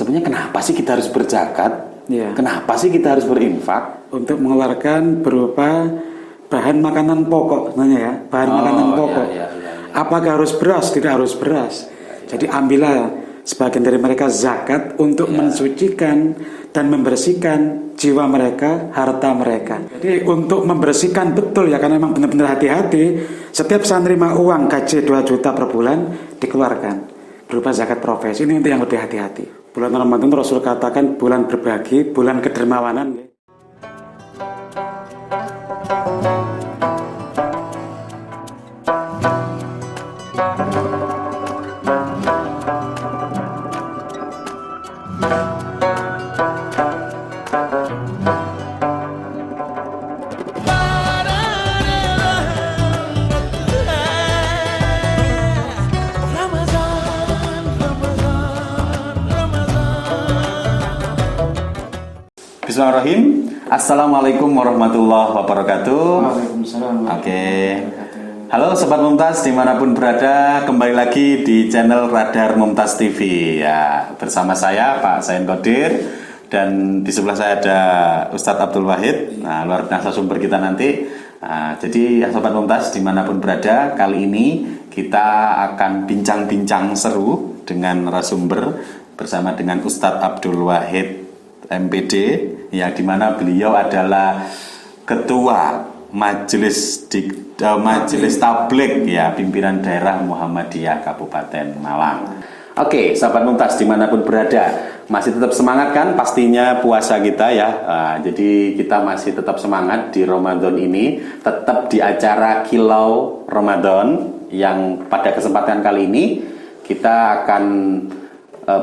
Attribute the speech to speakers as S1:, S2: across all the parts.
S1: sebenarnya kenapa sih kita harus berzakat?
S2: Ya.
S1: Kenapa sih kita harus berinfak?
S2: Untuk mengeluarkan berupa bahan makanan pokok sebenarnya ya, bahan makanan pokok.
S1: Ya.
S2: Apakah harus beras? Tidak harus beras. Jadi ambillah sebagian dari mereka zakat untuk mensucikan dan membersihkan jiwa mereka, harta mereka. Jadi untuk membersihkan betul ya, karena memang benar-benar hati-hati. Setiap saya menerima uang gaji 2 juta per bulan dikeluarkan berupa zakat profesi. Ini untuk yang lebih hati-hati. Bulan Ramadan Rasul katakan bulan berbagi, bulan kedermawanan.
S1: Bismillahirrahmanirrahim. Assalamualaikum warahmatullahi wabarakatuh.
S2: Waalaikumsalam.
S1: Oke. Halo Sobat Mumtaz dimanapun berada, kembali lagi di channel Radar Mumtaz TV ya, bersama saya Pak Sain Qadir, dan di sebelah saya ada Ustadz Abdul Wahid. Nah, luar biasa sumber kita nanti. Nah, jadi ya Sobat Mumtaz dimanapun berada, kali ini kita akan bincang-bincang seru dengan narasumber bersama dengan Ustadz Abdul Wahid MPD, yang dimana beliau adalah ketua Majelis Tabligh ya, pimpinan daerah Muhammadiyah Kabupaten Malang. Oke, sahabat Mumtaz dimanapun berada, masih tetap semangat kan pastinya puasa kita ya. Jadi kita masih tetap semangat di Ramadan ini, tetap di acara Kilau Ramadan, yang pada kesempatan kali ini kita akan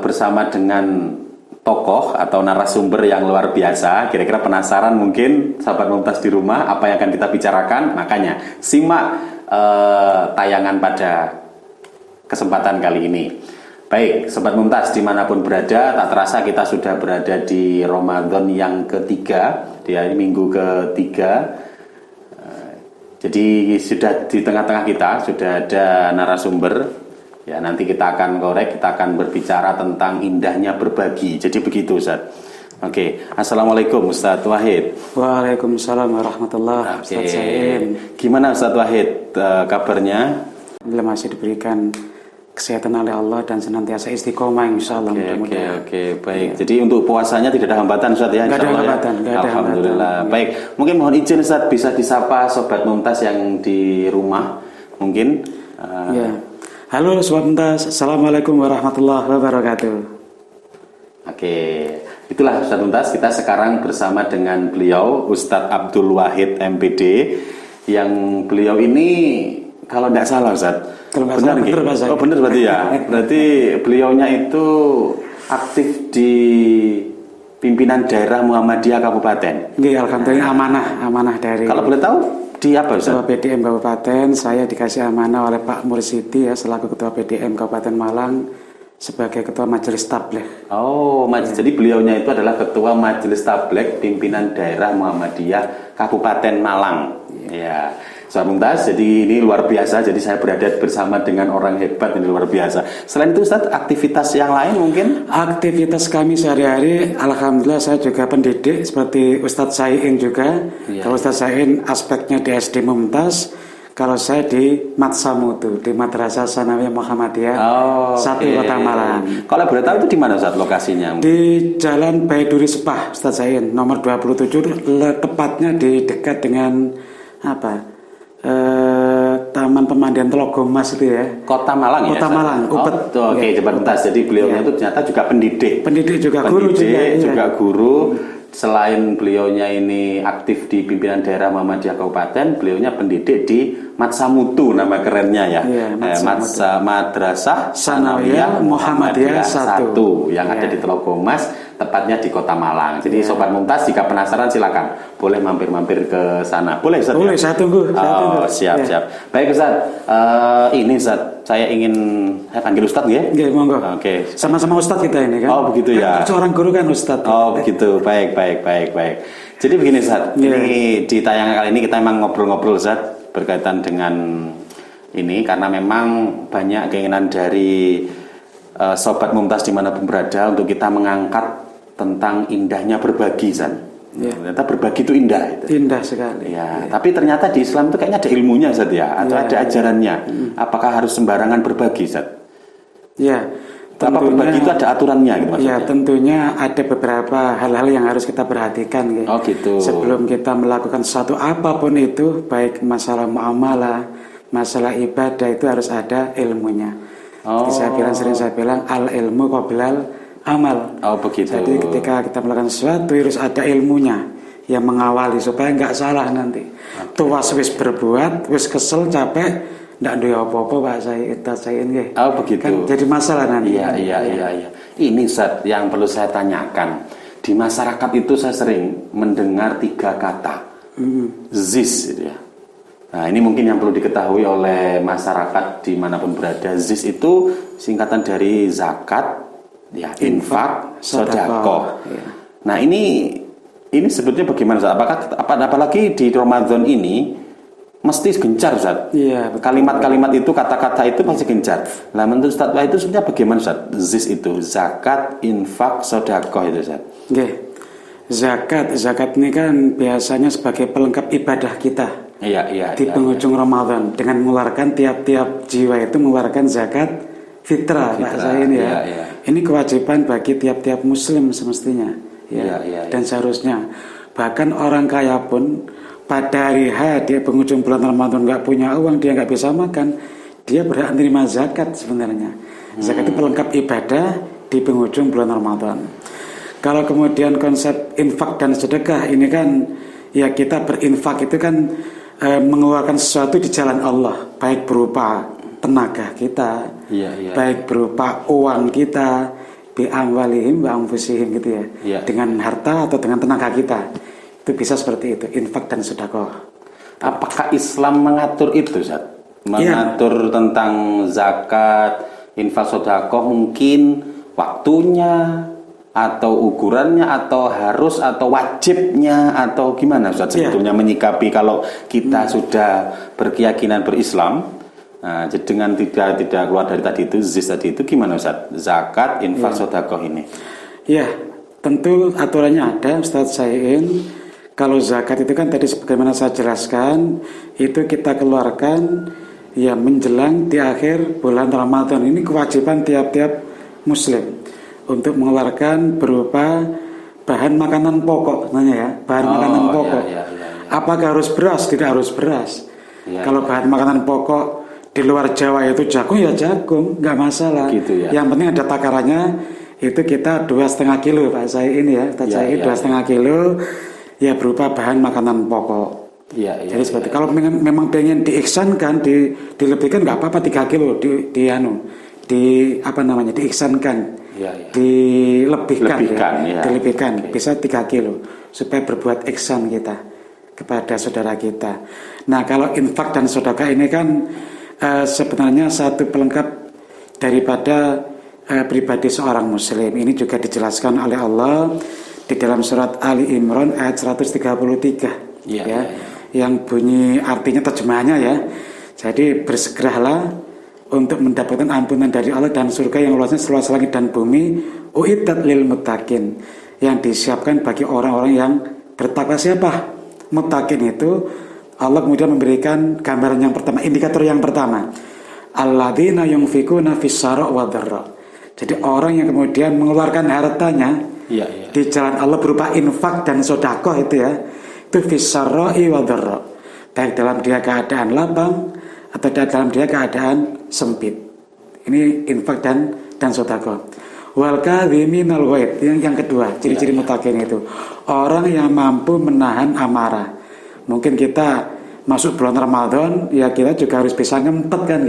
S1: bersama dengan tokoh atau narasumber yang luar biasa. Kira-kira penasaran mungkin sahabat Mumtaz di rumah apa yang akan kita bicarakan? Makanya simak tayangan pada kesempatan kali ini. Baik, sahabat Mumtaz dimanapun berada, tak terasa kita sudah berada di Ramadan yang ketiga, di minggu ketiga. Jadi sudah di tengah-tengah kita sudah ada narasumber. Ya, nanti kita akan korek, kita akan berbicara tentang indahnya berbagi. Jadi begitu, Ustaz. Oke, Assalamualaikum Ustaz Wahid.
S2: Waalaikumsalam warahmatullahi wabarakatuh. Ustaz Sain.
S1: Gimana Ustaz Wahid kabarnya?
S2: Alhamdulillah masih diberikan kesehatan oleh Allah dan senantiasa istiqomah insyaallah.
S1: Oke, baik. Jadi untuk puasanya tidak ada hambatan Ustaz ya?
S2: Tidak ada hambatan,
S1: ya? Alhamdulillah. Baik, mungkin mohon izin Ustaz bisa disapa Sobat Mumtaz yang di rumah mungkin.
S2: Ya. Halo Sobat Mumtaz, Assalamualaikum warahmatullahi wabarakatuh.
S1: Oke, itulah Ustadz Mumtaz, kita sekarang bersama dengan beliau Ustadz Abdul Wahid MPD, yang beliau ini kalau tidak salah Ustadz, benar gitu? Oh benar berarti ya, berarti beliaunya itu aktif di pimpinan daerah Muhammadiyah Kabupaten.
S2: Iya, alhamdulillah amanah dari.
S1: Kalau boleh tahu di apa Ustaz?
S2: Ketua PDM Kabupaten, saya dikasih amanah oleh Pak Mursidi ya, selaku Ketua PDM Kabupaten Malang sebagai Ketua Majelis Tabligh.
S1: Oh, jadi beliaunya itu adalah Ketua Majelis Tabligh pimpinan daerah Muhammadiyah Kabupaten Malang. Ya. Sobat Mumtaz, jadi ini luar biasa. Jadi saya berada bersama dengan orang hebat, ini luar biasa. Selain itu Ustaz, aktivitas yang lain mungkin?
S2: Aktivitas kami sehari-hari, alhamdulillah saya juga pendidik seperti Ustadz Sain juga. Kalau Ustadz Sain aspeknya di SD Mumtaz, kalau saya di Matsamutu, di Madrasah Sanawiyah Muhammadiyah 1 Kota Malang.
S1: Kalau boleh tahu itu di mana Ustaz lokasinya?
S2: Di Jalan Baiduri Sepah, Ustadz Sain, nomor 27, tepatnya di dekat dengan apa? Taman Pemandian Telogomas itu ya.
S1: Kota Malang ya?
S2: Kota Malang, Upet.
S1: Oke, Sobat Mumtaz. Jadi beliaunya itu ternyata juga pendidik.
S2: Pendidik juga, guru juga.
S1: Guru. Selain beliaunya ini aktif di pimpinan daerah Muhammadiyah Kabupaten, beliaunya pendidik di Matsamutu, nama kerennya ya. Madrasah Sanawiyah Muhammadiyah 1 yang ada di Telogomas, tepatnya di Kota Malang. Jadi Sobat Mumtaz jika penasaran silakan, boleh mampir-mampir ke sana. Boleh Ustaz?
S2: Boleh, saya tunggu.
S1: Siap. Baik Ustaz, ini Ustaz, saya panggil Ustaz ya?
S2: Oke, monggo.
S1: Oke.
S2: Sama-sama Ustaz kita ini kan.
S1: Oh begitu ya.
S2: Seorang guru kan Ustaz.
S1: Oh begitu, baik. Jadi begini Ustaz, ini di tayangan kali ini kita memang ngobrol-ngobrol Ustaz berkaitan dengan ini, karena memang banyak keinginan dari Sobat Mumtaz dimanapun berada, untuk kita mengangkat tentang indahnya berbagi, Zat.
S2: Ya.
S1: Ternyata berbagi itu indah.
S2: Indah sekali.
S1: Ya, tapi ternyata di Islam itu kayaknya ada ilmunya, Zat, ya, atau ada ajarannya. Apakah harus sembarangan berbagi, Zat?
S2: Ya,
S1: Apa berbagi itu ada aturannya, gitu maksudnya?
S2: Ya, tentunya ada beberapa hal-hal yang harus kita perhatikan, gitu.
S1: Oh, gitu.
S2: Sebelum kita melakukan satu apapun itu, baik masalah muamalah, masalah ibadah, itu harus ada ilmunya. Sering saya bilang al ilmu qoblal amal.
S1: Oh, begitu.
S2: Jadi ketika kita melakukan sesuatu harus ada ilmunya yang mengawali supaya nggak salah nanti. Tuas wis berbuat, wis kesel, capek, nggak ada apa-apa Pak saya ini.
S1: Oh, begitu.
S2: Kan jadi masalah nanti.
S1: Iya. Ini Zat yang perlu saya tanyakan. Di masyarakat itu saya sering mendengar 3 kata. ZIS, gitu ya. Nah, ini mungkin yang perlu diketahui oleh masyarakat dimanapun berada. ZIS itu singkatan dari zakat, ya, infak, sedekah.
S2: Ya.
S1: Nah, ini sebetulnya bagaimana, Zat? Apalagi di Ramadan ini mesti gencar, Zat.
S2: Iya, betul.
S1: Kalimat-kalimat itu, kata-kata itu pasti gencar. Nah, menurut Ustaz itu sebenarnya bagaimana, Zat? ZIS itu zakat, infak, sedekah itu, Zat.
S2: Oke. Zakat ini kan biasanya sebagai pelengkap ibadah kita.
S1: Iya.
S2: Di penghujung Ramadan dengan mengeluarkan tiap jiwa itu mengeluarkan zakat fitrah, Pak saya ini ya.
S1: Iya.
S2: Ini kewajiban bagi tiap-tiap muslim semestinya, ya. Dan seharusnya bahkan orang kaya pun pada hari H dia penghujung bulan Ramadan nggak punya uang, dia nggak bisa makan, dia berhak menerima zakat sebenarnya. Zakat itu pelengkap ibadah di penghujung bulan Ramadan. Kalau kemudian konsep infak dan sedekah ini kan ya, kita berinfak itu kan mengeluarkan sesuatu di jalan Allah, baik berupa tenaga kita, baik berupa uang kita, bi amwalihim wa anfusihim gitu ya, dengan harta atau dengan tenaga kita, itu bisa seperti itu, infak dan sedekah.
S1: Apakah Islam mengatur itu, Zat? Mengatur tentang zakat, infak, sedekah, mungkin waktunya, atau ukurannya, atau harus, atau wajibnya, atau gimana, Ustaz, sebetulnya menyikapi kalau kita sudah berkeyakinan berislam, dengan tidak keluar dari tadi itu, ZIS tadi itu, gimana, Ustaz? Zakat, infak, sedekah ini? Ya,
S2: tentu aturannya ada, Ustaz Sain. Kalau zakat itu kan tadi sebagaimana saya jelaskan, itu kita keluarkan ya menjelang di akhir bulan Ramadan. Ini kewajiban tiap-tiap muslim untuk mengeluarkan berupa bahan makanan pokok, bahan makanan pokok. Apakah harus beras? Tidak harus beras. Kalau bahan makanan pokok di luar Jawa itu jagung, ya jagung, nggak masalah.
S1: Gitu, ya.
S2: Yang penting ada takarannya. Itu kita 2,5 kilo, Pak saya ini ya, 2,5 kilo, ya berupa bahan makanan pokok. Jadi seperti kalau memang pengen diiksankan, dilebihkan nggak apa-apa, 3 kilo diiksankan. Dilebihkan bisa 3 kilo supaya berbuat ihsan kita kepada saudara kita. Nah, kalau infak dan sedekah ini kan sebenarnya satu pelengkap daripada pribadi seorang muslim. Ini juga dijelaskan oleh Allah di dalam surat Ali Imran ayat 133 yang bunyi artinya terjemahannya ya. Jadi bersegeralah untuk mendapatkan ampunan dari Allah dan surga yang luasnya seluas langit dan bumi, uiddat lil muttaqin, yang disiapkan bagi orang-orang yang bertakwa. Siapa? Muttaqin itu Allah kemudian memberikan gambaran yang pertama, indikator yang pertama, alladzina yunfikuna fis-sarra' wa dharra. Jadi orang yang kemudian mengeluarkan hartanya di jalan Allah berupa infak dan sedekah itu ya, itu fis-sarra'i wa dharra, baik dalam dia keadaan lapang atau dalam dia keadaan sempit. Ini infak dan sedekah. Wal kadhiminal ghaidh, yang kedua, ciri-ciri muttaqin itu orang yang mampu menahan amarah. Mungkin kita masuk bulan Ramadan, ya kita juga harus bisa ngempet kan,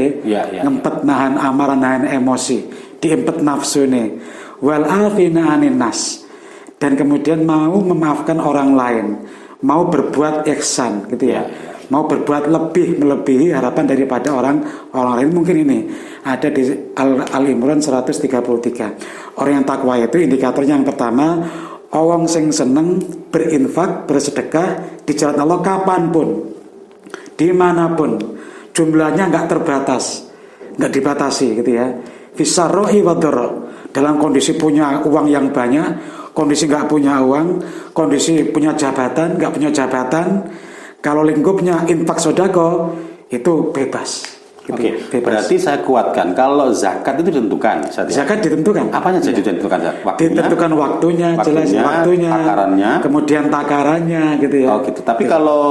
S2: ngempet, nahan amarah, nahan emosi, diempet nafsu nih. Wal afina anin nas, dan kemudian mau memaafkan orang lain, mau berbuat ihsan gitu ya. Mau berbuat lebih, melebihi harapan daripada orang lain. Mungkin ini ada di Al-Imran 133. Orang yang takwa itu indikatornya yang pertama, orang sing seneng berinfak, bersedekah di jalan Allah kapanpun, dimanapun, jumlahnya nggak terbatas, nggak dibatasi gitu ya. fisarrohi wadoro. Dalam kondisi punya uang yang banyak, kondisi nggak punya uang, kondisi punya jabatan, nggak punya jabatan. Kalau lingkupnya infak sodako itu bebas. Gitu,
S1: Oke,
S2: bebas.
S1: berarti saya kuatkan kalau zakat itu ditentukan.
S2: Zakat ditentukan.
S1: Apanya jadi ditentukan? Waktunya?
S2: Ditentukan waktunya, jelas waktunya,
S1: takarannya,
S2: kemudian takarannya, gitu ya.
S1: Oh gitu. Tapi kalau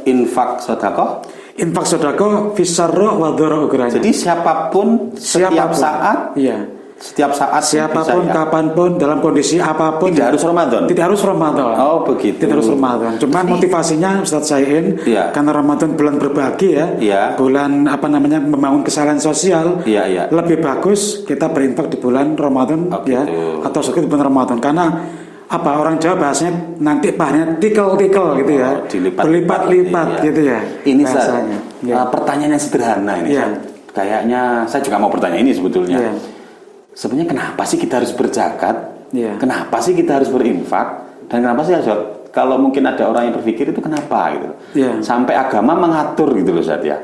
S1: infak sodako?
S2: Infak sodako fisarro wadoro ukurannya.
S1: Jadi siapapun, setiap saat,
S2: iya.
S1: Setiap saat,
S2: Siapapun,
S1: bisa, ya?
S2: kapanpun, dalam kondisi apapun.
S1: Tidak harus Ramadan.
S2: Tidak harus Ramadan.
S1: Oh begitu.
S2: Tidak harus Ramadan. Cuman motivasinya Ustadz Sain,
S1: Iya.
S2: karena Ramadan bulan berbagi ya,
S1: Iya.
S2: bulan membangun kesalahan sosial.
S1: Iya, iya.
S2: Lebih bagus kita berinfak di bulan Ramadan ya,
S1: gitu.
S2: atau syukur di bulan Ramadan. Karena orang Jawa bahasanya nanti pahalanya tikel-tikel gitu ya, berlipat-lipat
S1: iya.
S2: gitu ya.
S1: Ini
S2: bahasanya.
S1: pertanyaan yang sederhana ini.
S2: Iya.
S1: Kayaknya saya juga mau bertanya ini sebetulnya.
S2: Iya.
S1: Sebenarnya kenapa sih kita harus berzakat?
S2: Iya.
S1: Kenapa sih kita harus berinfak? Dan kenapa sih kalau mungkin ada orang yang berpikir itu kenapa gitu?
S2: Iya.
S1: Sampai agama mengatur gitu loh Ustaz ya.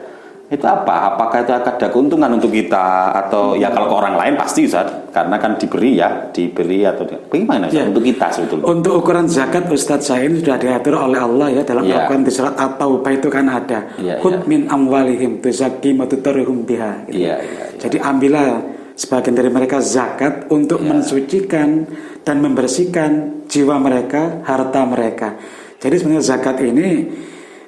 S1: Itu apa? Apakah itu akan ada keuntungan untuk kita atau ya kalau ke orang lain pasti Ustaz, karena kan diberi atau bagaimana Ustaz?
S2: Iya.
S1: Untuk kita sebetulnya.
S2: Untuk ukuran zakat Ustadz Sain sudah diatur oleh Allah ya dalam
S1: Iya.
S2: Al-Quran di surat At-Taubah itu kan ada
S1: Iya,
S2: khud min amwalihim tuzakkim wa tutarrihum biha gitu.
S1: Iya, iya, iya.
S2: Jadi ambillah sebagian dari mereka zakat untuk mensucikan dan membersihkan jiwa mereka, harta mereka. Jadi sebenarnya zakat ini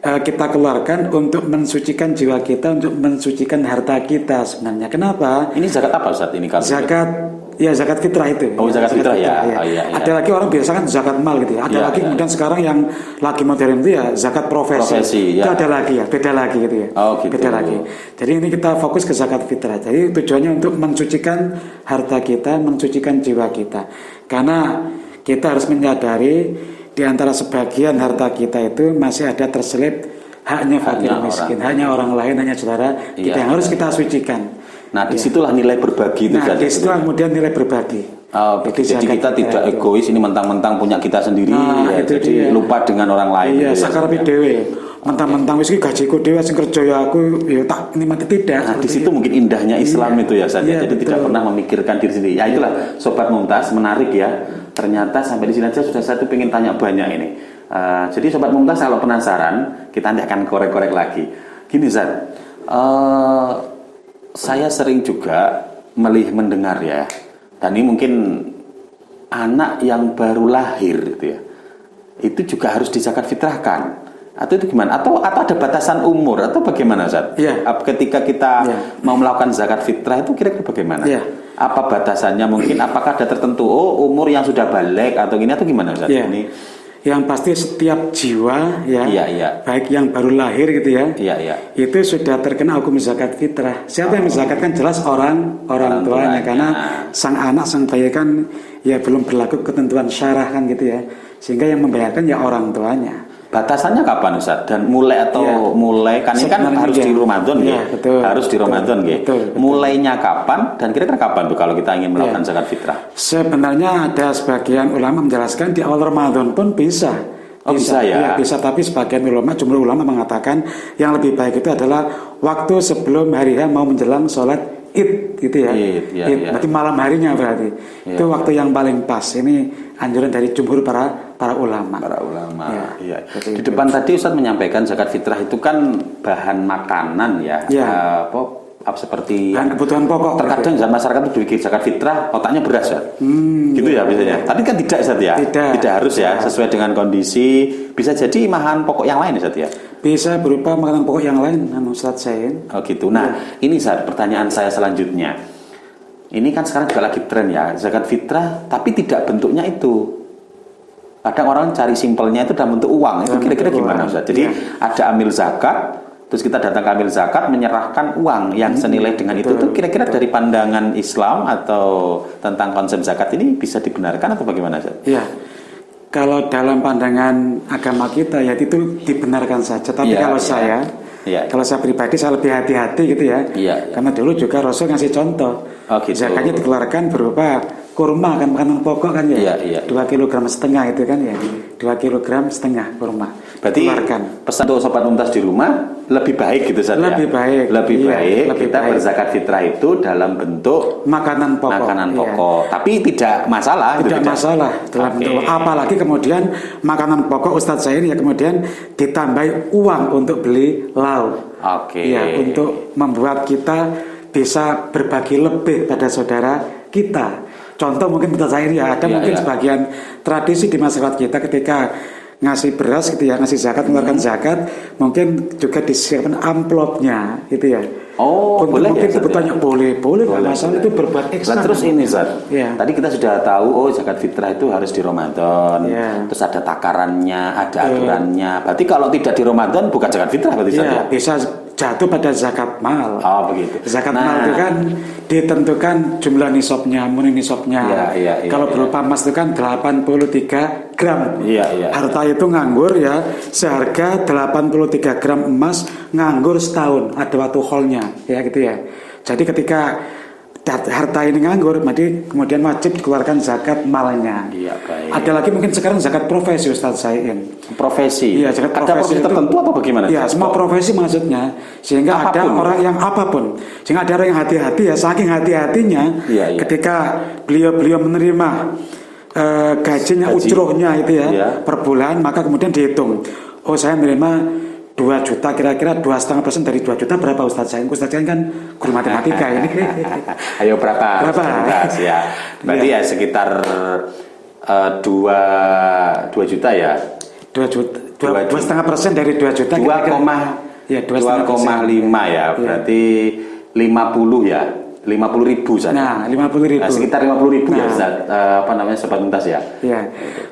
S2: kita keluarkan untuk mensucikan jiwa kita, untuk mensucikan harta kita sebenarnya. Kenapa?
S1: Ini zakat apa Ustaz ini kalau?
S2: Zakat fitrah itu.
S1: Oh, zakat fitrah ya.
S2: Ya.
S1: Oh, iya, iya.
S2: Ada lagi orang biasa kan zakat mal gitu ya. Ada
S1: Iya,
S2: lagi
S1: iya.
S2: kemudian sekarang yang lagi modern itu ya zakat profesi.
S1: Iya.
S2: Itu ada lagi ya, beda lagi gitu ya.
S1: Oh, gitu.
S2: Beda lagi. Jadi ini kita fokus ke zakat fitrah. Jadi tujuannya untuk mensucikan harta kita, mensucikan jiwa kita. Karena kita harus menyadari di antara sebagian harta kita itu masih ada terselip haknya fakir miskin, haknya orang lain, hanya saudara kita yang harus kita sucikan.
S1: Nah, disitulah nilai berbagi itu
S2: Nah,
S1: saja.
S2: disitulah kemudian nilai berbagi.
S1: Oh, jadi kita tidak egois, ini mentang-mentang punya kita sendiri,
S2: itu
S1: jadi
S2: dia.
S1: lupa dengan orang lain.
S2: Iya,
S1: gitu ya.
S2: sakarapi dewe. Mentang-mentang wis gajiku dewe sing kerja ya aku ya tak nikmati tidak.
S1: Nah, di situ mungkin indahnya Islam itu ya saja.
S2: Iya,
S1: Jadi tidak pernah memikirkan diri sendiri. Ya itulah Sobat Mumtaz, menarik ya. Ternyata sampai di sini aja sudah satu pengen tanya banyak ini. Jadi Sobat Mumtaz kalau penasaran, kita nanti akan korek-korek lagi. Gini Zat, saya sering juga mendengar ya, dan ini mungkin anak yang baru lahir gitu ya, itu juga harus dizakat fitrahkan. Atau itu gimana? Atau ada batasan umur atau bagaimana Ustaz?
S2: Iya.
S1: Ketika kita mau melakukan zakat fitrah itu kira-kira bagaimana?
S2: Iya.
S1: Apa batasannya mungkin? Apakah ada tertentu? Oh, umur yang sudah balik atau gini atau gimana Ustaz?
S2: Iya.
S1: Ini
S2: Yang pasti setiap jiwa ya,
S1: Iya.
S2: baik yang baru lahir gitu ya,
S1: Iya.
S2: itu sudah terkena hukum zakat fitrah. Siapa yang menzakatkan? Jelas orang tuanya, karena sang anak, sang bayi kan ya belum berlaku ketentuan syarah kan gitu ya, sehingga yang membayarkan ya orang tuanya.
S1: Batasannya kapan Ustaz? Dan mulai atau mulai kan ini kan
S2: Sebenarnya
S1: harus di Ramadan ya.
S2: Betul.
S1: Harus di Ramadan ya.
S2: Betul.
S1: Mulainya kapan dan kira-kira kapan tuh kalau kita ingin melakukan zakat fitrah?
S2: Sebenarnya ada sebagian ulama menjelaskan di awal Ramadan pun bisa.
S1: Oh, bisa ya?
S2: Iya, bisa, tapi sebagian jumlah ulama mengatakan yang lebih baik itu adalah waktu sebelum hari H mau menjelang sholat Id gitu ya.
S1: Id.
S2: Berarti malam harinya berarti. Itu waktu yang paling pas. Ini anjuran dari jumhur para ulama.
S1: Para ulama.
S2: Ya,
S1: Di depan tadi Ustaz menyampaikan zakat fitrah itu kan bahan makanan ya. Seperti
S2: bahan kebutuhan pokok.
S1: Terkadang masyarakat itu berpikir zakat fitrah otaknya beras ya. Gitu ya biasanya. Tapi kan tidak Ustaz ya. Tidak harus ya, sesuai dengan kondisi. Bisa jadi bahan pokok yang lain Ustaz ya.
S2: Bisa berupa makanan pokok yang lain, Ustaz Sain.
S1: Oh gitu. Nah, ini Ustaz, pertanyaan saya selanjutnya. Ini kan sekarang juga lagi tren ya, zakat fitrah, tapi tidak bentuknya itu. Kadang orang cari simpelnya itu dalam bentuk uang. Itu kira-kira gimana Ustaz? Jadi ada amil zakat, terus kita datang ke amil zakat menyerahkan uang yang senilai dengan itu. Itu kira-kira dari pandangan Islam atau tentang konsep zakat ini bisa dibenarkan atau bagaimana Ustaz?
S2: Iya. Kalau dalam pandangan agama kita ya itu dibenarkan saja. Tapi kalau saya pribadi saya lebih hati-hati gitu ya. Karena dulu juga Rasul ngasih contoh.
S1: Oh, gitu.
S2: Zakatnya dikeluarkan berupa kurma kan, makanan pokok kan ya.
S1: Iya, iya.
S2: 2,5 kg itu kan ya. 2,5 kg kurma.
S1: Berarti
S2: Keluarkan.
S1: pesan untuk sobat Mumtaz di rumah lebih baik gitu Ustaz ya?
S2: Lebih baik.
S1: Lebih
S2: Iya,
S1: baik
S2: lebih
S1: kita
S2: baik.
S1: berzakat fitrah itu dalam bentuk
S2: Makanan pokok.
S1: makanan
S2: Iya.
S1: pokok. Tapi tidak masalah gitu,
S2: Tidak masalah dalam
S1: Oke.
S2: bentuk. Apalagi kemudian makanan pokok Ustadz saya ini ya kemudian ditambahi uang untuk beli lauk.
S1: Oke.
S2: Ya, untuk membuat kita bisa berbagi lebih pada saudara kita. Contoh mungkin Ustadz saya ini ya ada
S1: Iya,
S2: mungkin
S1: iya.
S2: sebagian tradisi di masyarakat kita ketika ngasih beras gitu ya, ngasih zakat, mengeluarkan zakat, mungkin juga disiapkan amplopnya gitu ya.
S1: Oh,
S2: Untuk
S1: boleh
S2: mungkin
S1: ya, Ustaz,
S2: kebutuhannya
S1: ya?
S2: boleh
S1: Boleh,
S2: masalah
S1: boleh.
S2: itu berbuat
S1: Nah,
S2: ihsan.
S1: terus ini Ustaz,
S2: Iya.
S1: tadi kita sudah tahu zakat fitrah itu harus di Ramadan.
S2: Iya.
S1: Terus ada takarannya, ada aturannya. Berarti kalau tidak di Ramadan bukan zakat fitrah berarti Ustaz
S2: Iya,
S1: ya?
S2: bisa jatuh pada zakat mal.
S1: Oh, begitu.
S2: Zakat
S1: Nah.
S2: mal itu kan ditentukan jumlah nisabnya, murni nisabnya.
S1: Iya, iya, iya,
S2: Kalau
S1: iya.
S2: berupa emas itu kan 83 gram.
S1: Iya, iya.
S2: Harta itu nganggur ya, seharga 83 gram emas nganggur setahun, ada waktu haulnya, ya gitu ya. Jadi ketika harta ini nganggur, berarti kemudian wajib dikeluarkan zakat malnya.
S1: Iya, baik.
S2: Ada lagi mungkin sekarang zakat profesi Ustaz Sain.
S1: Profesi.
S2: Iya, zakat
S1: ada profesi
S2: itu-
S1: tertentu apa bagaimana?
S2: Iya, semua profesi maksudnya. Sehingga ada
S1: Apapun.
S2: orang yang apapun. Sehingga ada orang yang hati-hati ya, saking hati-hatinya
S1: Iya, iya.
S2: ketika beliau menerima gajinya,
S1: Gaji.
S2: ujrohnya itu ya,
S1: Iya.
S2: per bulan, maka kemudian dihitung. Oh, saya menerima 2 juta, kira-kira 2,5% dari 2 juta berapa Ustadz Sain? Ustadz Sain kan guru matematika ini.
S1: Ayo berapa?
S2: Berapa?
S1: Sebentar, ya. Berarti
S2: Iya.
S1: ya sekitar 2 juta ya.
S2: 2 juta,
S1: Dua
S2: 2,5% dari 2 juta.
S1: 2,5
S2: Ya,
S1: 2,5 ya. Berarti 50 ya. 50.000 saja.
S2: Nah, 50.000.
S1: Nah, sekitar 50.000 ya
S2: Nah.
S1: Ustaz. Apa namanya sobat Mumtaz ya?
S2: Ya,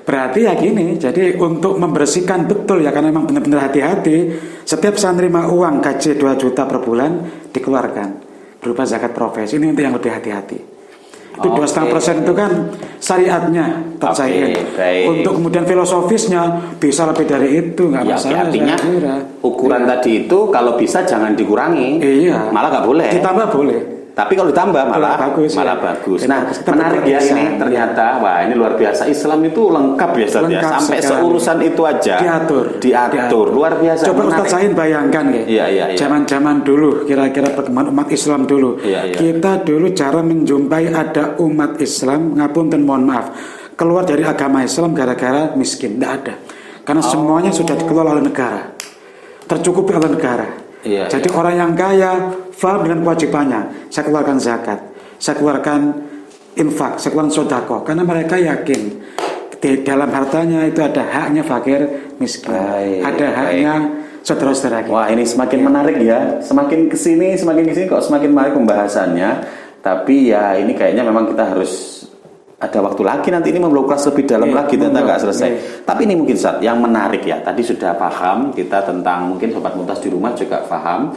S2: berarti ya gini. Jadi untuk membersihkan betul ya, karena memang benar-benar hati-hati. Setiap saya nerima uang gaji 2 juta per bulan dikeluarkan berupa zakat profesi. Ini untuk yang lebih hati-hati. Itu
S1: Oke.
S2: 2,5% itu kan syariatnya tercair.
S1: baik.
S2: Untuk kemudian filosofisnya bisa lebih dari itu, nggak
S1: Ya,
S2: masalah.
S1: artinya
S2: saya kira.
S1: ukuran tadi itu kalau bisa jangan dikurangi.
S2: Iya.
S1: Malah nggak boleh.
S2: Ditambah boleh.
S1: Tapi kalau ditambah malah
S2: bagus,
S1: malah
S2: ya.
S1: bagus.
S2: Jadi
S1: Nah,
S2: kita
S1: menarik ya
S2: berpesan,
S1: ini ternyata. Wah, ini luar biasa. Islam itu lengkap ya Ustaz ya.
S2: Lengkap
S1: Sampai
S2: sekali.
S1: seurusan itu aja
S2: Diatur.
S1: Luar biasa.
S2: Coba
S1: menarik.
S2: Ustaz Sain bayangkan ya.
S1: Iya.
S2: Zaman-zaman dulu, kira-kira perkembangan umat Islam dulu.
S1: Iya.
S2: Kita dulu cara menjumpai ada umat Islam, ngapunten mohon maaf, keluar dari agama Islam gara-gara miskin, tidak ada. Karena semuanya sudah dikelola oleh negara, tercukupi oleh negara.
S1: Iya,
S2: Jadi orang yang kaya paham dengan kewajibannya. Saya keluarkan zakat, saya keluarkan infak, saya keluarkan sodako. Karena mereka yakin di dalam hartanya itu ada haknya fakir miskin,
S1: Baik,
S2: ada haknya saudara-saudara kita.
S1: Wah, ini semakin menarik ya. Semakin kesini kok semakin menarik pembahasannya. Tapi ya ini kayaknya memang kita harus ada waktu lagi nanti ini mengulas lebih dalam
S2: Iya,
S1: lagi tentang nggak selesai.
S2: iya.
S1: Tapi ini mungkin Ustaz, yang menarik ya. Tadi sudah paham kita tentang mungkin sobat Mumtaz di rumah juga paham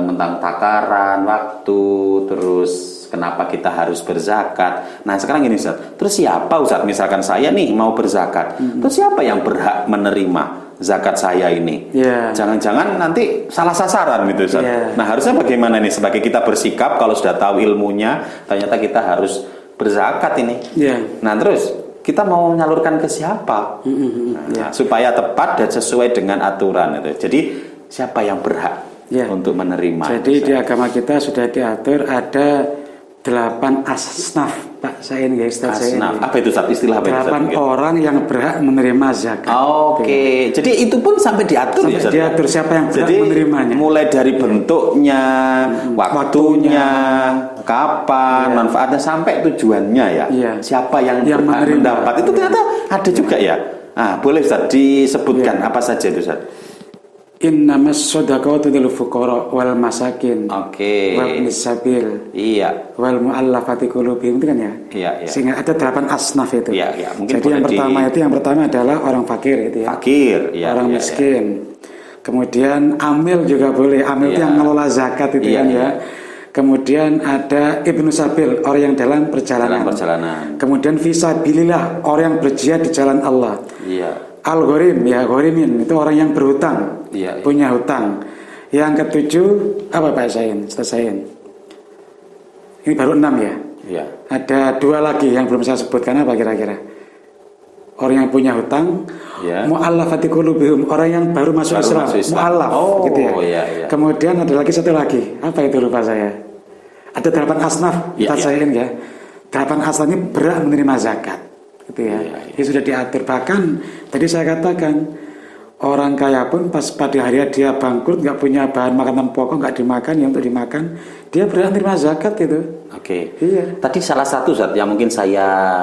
S1: tentang takaran waktu, terus kenapa kita harus berzakat. Nah sekarang ini Ustaz, terus siapa Ustaz? Misalkan saya nih mau berzakat, terus siapa yang berhak menerima zakat saya ini?
S2: Iya.
S1: Jangan-jangan nanti salah sasaran gitu Ustaz.
S2: Iya.
S1: Nah harusnya bagaimana nih sebagai kita bersikap kalau sudah tahu ilmunya, ternyata kita harus berzakat ini.
S2: Iya.
S1: Nah terus kita mau menyalurkan ke siapa? Nah, supaya tepat dan sesuai dengan aturan itu. Jadi siapa yang berhak
S2: Ya.
S1: untuk menerima?
S2: Jadi di agama kita sudah diatur ada 8 asnaf, Pak Sain ya, Ustaz Sain.
S1: Asnaf. Apa itu Ustaz? Istilah apa itu Ustaz?
S2: 8
S1: Mungkin?
S2: orang yang berhak menerima zakat.
S1: Oke, jadi itu pun sampai diatur
S2: Sampai
S1: ya Ustaz?
S2: diatur siapa yang berhak
S1: Jadi
S2: menerimanya.
S1: mulai dari bentuknya, waktunya, kapan, manfaatnya sampai tujuannya ya.
S2: Iya.
S1: Siapa yang
S2: Yang
S1: berhak
S2: menerima.
S1: mendapat itu ternyata ada juga ya. Ah, boleh Ustaz disebutkan apa saja itu Ustaz?
S2: Innamas shadaqatu lil fuqara wal masakin
S1: Oke.
S2: wa ibnis sabil
S1: Iya.
S2: wal muallafati qulubihim itu kan ya.
S1: Iya, iya.
S2: Sehingga ada 8 asnaf itu.
S1: Iya, iya. Mungkin
S2: Jadi
S1: boleh
S2: yang pertama adalah orang fakir itu ya.
S1: Fakir, ya.
S2: Orang
S1: iya,
S2: miskin. Kemudian amil juga boleh. Amil itu
S1: Iya.
S2: yang ngelola zakat itu
S1: Iya,
S2: kan
S1: iya.
S2: ya. Kemudian ada ibnu sabil, orang yang dalam perjalanan.
S1: Dalam perjalanan.
S2: Kemudian fisabilillah, orang yang berjihad di jalan Allah.
S1: Iya.
S2: Al-ghorim, ya ghorimin, itu orang yang berhutang,
S1: Iya, iya.
S2: punya hutang. Yang ketujuh, apa Pak Sain? Ustaz Sain. Ini baru 6 ya.
S1: Ya.
S2: Ada 2 lagi yang belum saya sebutkan, apa kira-kira? Orang yang punya hutang,
S1: Ya.
S2: mu'allafati qulubihim, orang yang baru masuk Islam, mu'allaf,
S1: Oh,
S2: gitu ya.
S1: iya.
S2: Kemudian ada lagi satu lagi, apa itu lupa saya. Ada 8 asnaf,
S1: Ya,
S2: saya ini ya. 8 asnaf ini berhak menerima zakat, gitu ya. Ini sudah diatur. Bahkan tadi saya katakan, orang kaya pun pas pada hari dia bangkrut, nggak punya bahan makanan pokok, nggak dimakan, yang untuk dimakan, dia berhak menerima zakat itu.
S1: Oke.
S2: Iya.
S1: Tadi salah satu Ustaz yang mungkin saya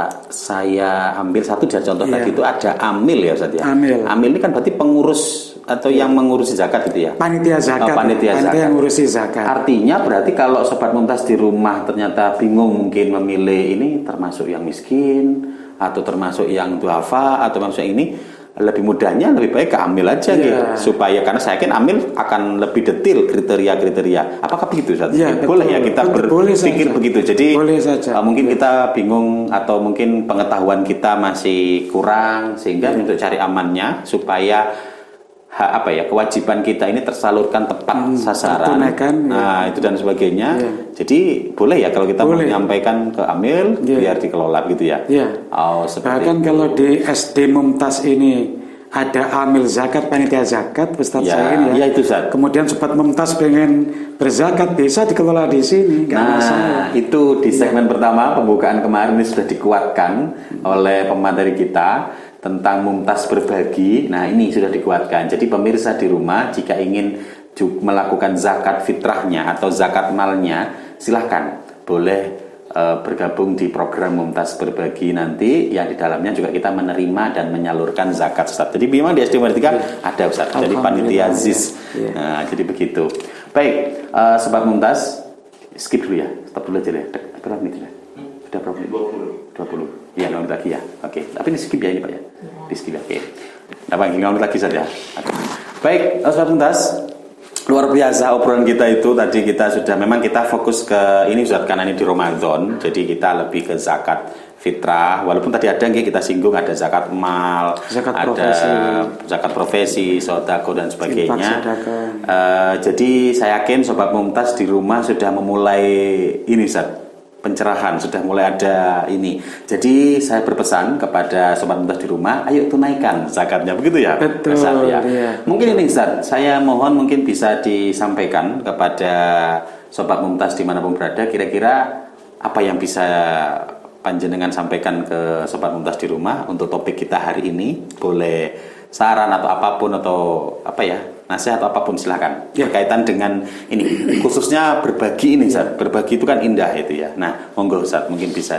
S1: ambil satu dari contoh
S2: Iya.
S1: tadi itu ada amil ya Ustaz ya.
S2: Amil.
S1: Amil ini kan berarti pengurus atau yang mengurusi zakat gitu ya.
S2: Panitia zakat.
S1: Panitia zakat.
S2: yang ngurusi zakat.
S1: Artinya berarti kalau Sobat Mumtaz di rumah ternyata bingung mungkin memilih ini termasuk yang miskin atau termasuk yang duafa atau termasuk yang ini, lebih mudahnya lebih baik ke amil aja gitu, supaya karena saya yakin amil akan lebih detail kriteria. Apakah begitu Ustaz? Boleh ya kita berpikir begitu. Jadi mungkin kita bingung atau mungkin pengetahuan kita masih kurang sehingga untuk cari amannya supaya kewajiban kita ini tersalurkan tepat sasaran. Nah, itu dan sebagainya. Jadi boleh ya kalau kita menyampaikan ke amil biar dikelola gitu ya.
S2: Bahkan itu. Kalau di SD Mumtaz ini ada amil zakat, panitia zakat, Ustadz saya ini ya.
S1: Itu Ustadz.
S2: Kemudian Sobat Mumtaz pengen berzakat, bisa dikelola di sini.
S1: Nah, itu di segmen pertama pembukaan kemarin ini sudah dikuatkan oleh pemateri kita tentang Mumtaz berbagi. Nah, ini sudah dikuatkan. Jadi pemirsa di rumah jika ingin melakukan zakat fitrahnya atau zakat malnya, silahkan boleh bergabung di program Mumtaz berbagi nanti yang di dalamnya juga kita menerima dan menyalurkan zakat Ustaz. Jadi memang di SD Merdeka ada Ustaz. Jadi panitia ZIS. Nah, jadi begitu. Baik, Sobat Mumtaz, skip dulu ya. Stop dulu aja deh. Berapa menit ya? Sudah berapa menit? 20. Ya, 6 menit lagi ya. Oke. Tapi di skip ya ini Pak ya. Di skip ya. Oke. Apa 6 menit lagi saja. Baik, Sobat Mumtaz. Luar biasa obrolan kita itu tadi kita sudah memang kita fokus ke ini Ustaz karena ini di Ramadan. Jadi kita lebih ke zakat fitrah, walaupun tadi ada yang kita singgung ada zakat mal, zakat profesi, sodako dan sebagainya. Jadi saya yakin Sobat Mumtaz di rumah sudah memulai ini Ustaz, pencerahan, sudah mulai ada ini. Jadi saya berpesan kepada Sobat Mumtaz di rumah, ayo tunaikan zakatnya, begitu ya?
S2: Betul.
S1: Ya. Mungkin ini Ustaz, saya mohon mungkin bisa disampaikan kepada Sobat Mumtaz dimanapun berada, kira-kira apa yang bisa panjenengan sampaikan ke Sobat Mumtaz di rumah untuk topik kita hari ini. Boleh saran atau apapun atau nasihat atau apapun silakan berkaitan dengan ini khususnya berbagi ini Ustaz. Berbagi itu kan indah itu ya. Nah, monggo Ustaz mungkin bisa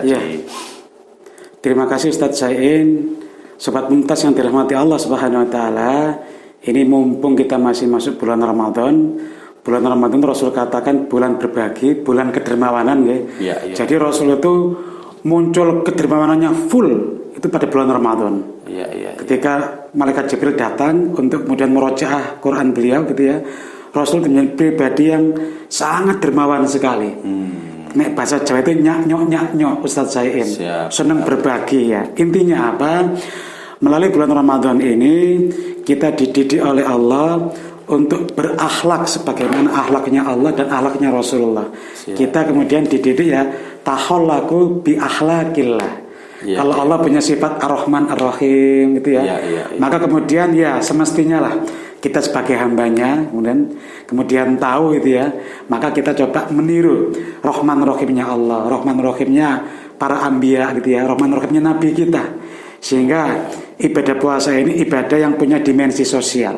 S2: Terima kasih Ustaz Sain. Sobat Mumtaz yang dirahmati Allah Subhanahu wa taala, ini mumpung kita masih masuk bulan Ramadan. Bulan Ramadan Rasul katakan bulan berbagi, bulan kedermawanan ya. Jadi Rasul itu muncul kedermawanannya full itu pada bulan Ramadan. Ketika malaikat Jibril datang untuk kemudian murojaah Quran beliau gitu ya, Rasul menjadi pribadi yang sangat dermawan sekali. Nek bahasa Jawa itu nyok Ustadz Sain, senang berbagi ya. Intinya apa? Melalui bulan Ramadan ini kita dididik oleh Allah untuk berakhlak sebagaimana akhlaknya Allah dan akhlaknya Rasulullah. Kita kemudian dididik ya, tahollaku bi akhlakillah. Kalau Allah punya sifat Ar-Rahman Ar-Rahim gitu ya, maka kemudian ya semestinya lah kita sebagai hambanya kemudian tahu gitu ya, maka kita coba meniru Rahman Rahimnya Allah, Rahman Rahimnya para anbiya gitu ya, Rahman Rahimnya Nabi kita, sehingga ibadah puasa ini ibadah yang punya dimensi sosial.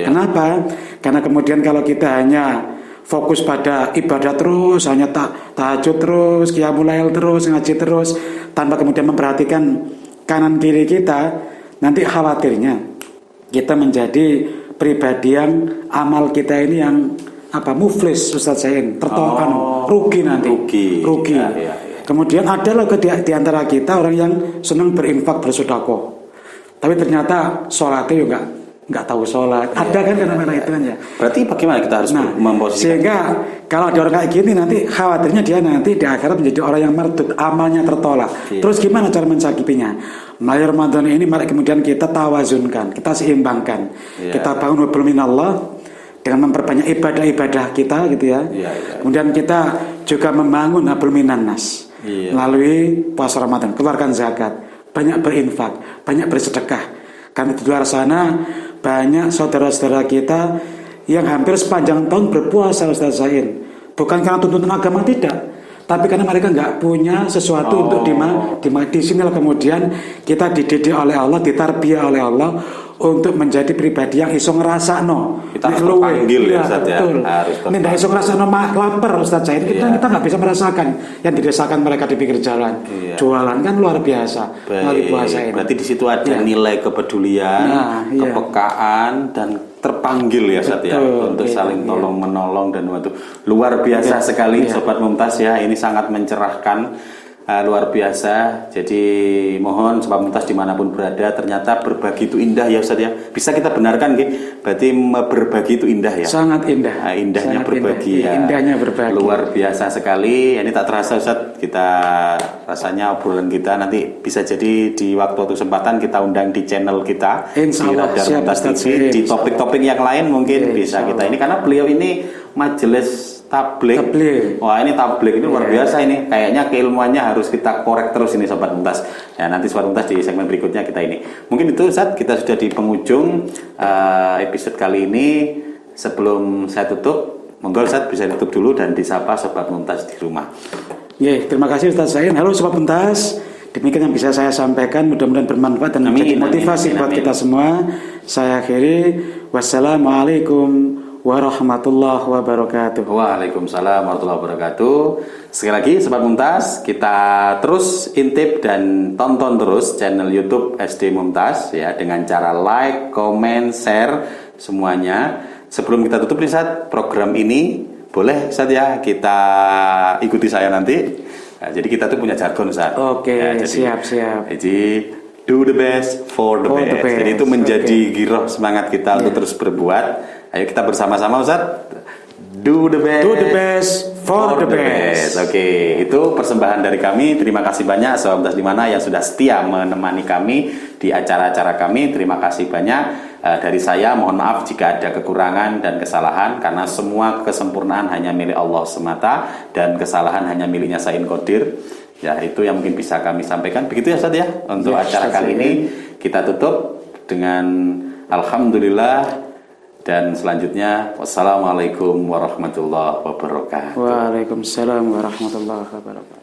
S2: Kenapa? Karena kemudian kalau kita hanya fokus pada ibadah terus, hanya tahajud terus, qiyamul lail terus, ngaji terus, tanpa kemudian memperhatikan kanan kiri kita, nanti khawatirnya kita menjadi pribadi yang amal kita ini yang muflis Ustaz Sain, rugi nanti. Rugi. Kemudian ada loh di antara kita orang yang senang berinfak bersedekah, tapi ternyata sholatnya juga nggak tahu sholat. Ada kan fenomena itu kan ya.
S1: Berarti bagaimana kita harus memposisikan? Sehingga
S2: kalau ada orang kayak gini nanti khawatirnya dia nanti di akhirat menjadi orang yang mardud, amalnya tertolak. Terus gimana cara mencakipinya? Melalui Ramadan ini mari kemudian kita tawazunkan, kita seimbangkan. Kita bangun hubul minallah dengan memperbanyak ibadah-ibadah kita gitu ya. Kemudian kita juga membangun hubul minannas, melalui puasa Ramadan, keluarkan zakat, banyak berinfak, banyak bersedekah. Karena di luar sana banyak saudara-saudara kita yang hampir sepanjang tahun berpuasa, Ustaz Zain. Bukan karena tuntutan agama, tidak, tapi karena mereka nggak punya sesuatu untuk di sinilah kemudian kita dididik oleh Allah, ditarbiyah oleh Allah untuk menjadi pribadi yang iso ngerasakno.
S1: Kita harus terpanggil ya Ustaz ya.
S2: Ini ndak iso ngerasakno lapar Ustaz Zain. Kita nggak bisa merasakan yang dirasakan mereka di pinggir jalan. Jualan kan luar biasa. Melalui puasa ini.
S1: Berarti di situ ada nilai kepedulian, kepekaan dan terpanggil ya Ustaz ya untuk saling tolong menolong dan waktu luar biasa sekali Sobat Mumtaz ya. Ini sangat mencerahkan. Luar biasa. Jadi mohon Sobat Mumtaz dimanapun berada, ternyata berbagi itu indah ya Ustaz ya. Bisa kita benarkan gitu. Berarti berbagi itu indah ya.
S2: Sangat indah.
S1: Indahnya
S2: sangat
S1: berbagi
S2: indah.
S1: ya.
S2: Indahnya berbagi.
S1: Luar biasa sekali. Ini tak terasa Ustaz, kita rasanya obrolan kita nanti bisa jadi di waktu kesempatan kita undang di channel kita
S2: Insya Allah,
S1: di Radar Mumtaz TV, di topik-topik yang lain mungkin bisa kita ini, karena beliau ini majelis tablik. Wah, ini tablik ini luar biasa ini. Kayaknya keilmuannya harus kita korek terus ini Sobat Mumtaz. Ya, nanti Sobat Mumtaz di segmen berikutnya kita ini. Mungkin itu Ustaz, kita sudah di penghujung episode kali ini. Sebelum saya tutup, monggo Ustaz bisa tutup dulu dan disapa Sobat Mumtaz di rumah.
S2: Terima kasih Ustaz Zain. Halo Sobat Mumtaz. Demikian yang bisa saya sampaikan, mudah-mudahan bermanfaat dan menjadi motivasi buat kita semua. Saya akhiri. Wassalamualaikum warahmatullahi wabarakatuh.
S1: Waalaikumsalam warahmatullahi wabarakatuh. Sekali lagi Sobat Mumtaz, kita terus intip dan tonton terus channel YouTube SD Mumtaz ya, dengan cara like, comment, share semuanya. Sebelum kita tutup nih Ustaz, program ini boleh Ustaz ya kita ikuti saya nanti. Nah, jadi kita tuh punya jargon Ustaz.
S2: Oke,
S1: ya,
S2: siap.
S1: Jadi do the best for the best. Jadi itu menjadi giroh semangat kita untuk terus berbuat. Ayo kita bersama-sama Ustaz. Do the best for the best. Oke, itu persembahan dari kami. Terima kasih banyak Sobat Mumtaz di mana yang sudah setia menemani kami di acara-acara kami. Terima kasih banyak. Dari saya mohon maaf jika ada kekurangan dan kesalahan, karena semua kesempurnaan hanya milik Allah semata dan kesalahan hanya miliknya Sain Qadir. Ya, itu yang mungkin bisa kami sampaikan. Begitu ya Ustaz ya. Untuk acara kali ini kita tutup dengan alhamdulillah. Dan selanjutnya, wassalamualaikum warahmatullahi wabarakatuh.
S2: Waalaikumsalam warahmatullahi wabarakatuh.